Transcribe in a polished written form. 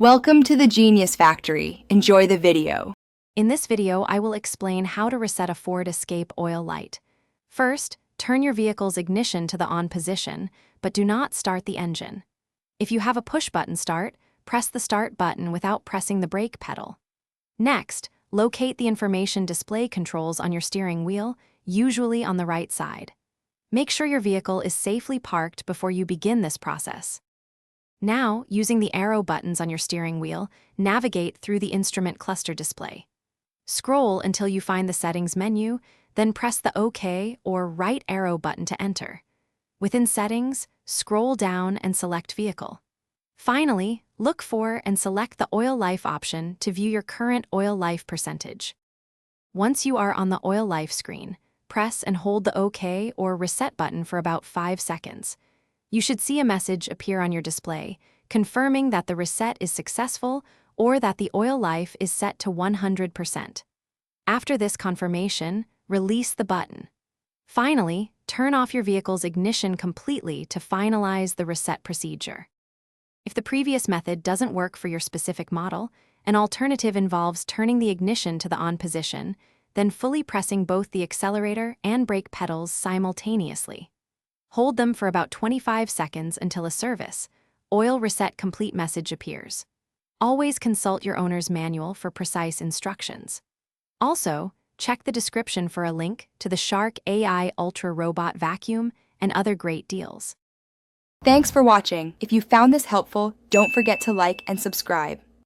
Welcome to the Genius Factory. Enjoy the video. In this video, I will explain how to reset a Ford Escape oil light. First, turn your vehicle's ignition to the on position, but do not start the engine. If you have a push-button start, press the start button without pressing the brake pedal. Next, locate the information display controls on your steering wheel, usually on the right side. Make sure your vehicle is safely parked before you begin this process. Now, using the arrow buttons on your steering wheel, navigate through the instrument cluster display. Scroll until you find the Settings menu, then press the OK or right arrow button to enter. Within Settings, scroll down and select Vehicle. Finally, look for and select the Oil Life option to view your current oil life percentage. Once you are on the Oil Life screen, press and hold the OK or Reset button for about 5 seconds. You should see a message appear on your display, confirming that the reset is successful or that the oil life is set to 100%. After this confirmation, release the button. Finally, turn off your vehicle's ignition completely to finalize the reset procedure. If the previous method doesn't work for your specific model, an alternative involves turning the ignition to the on position, then fully pressing both the accelerator and brake pedals simultaneously. Hold them for about 25 seconds until a Service Oil Reset Complete message appears. Always consult your owner's manual for precise instructions. Also, check the description for a link to the Shark AI Ultra Robot Vacuum and other great deals. Thanks for watching. If you found this helpful, don't forget to like and subscribe.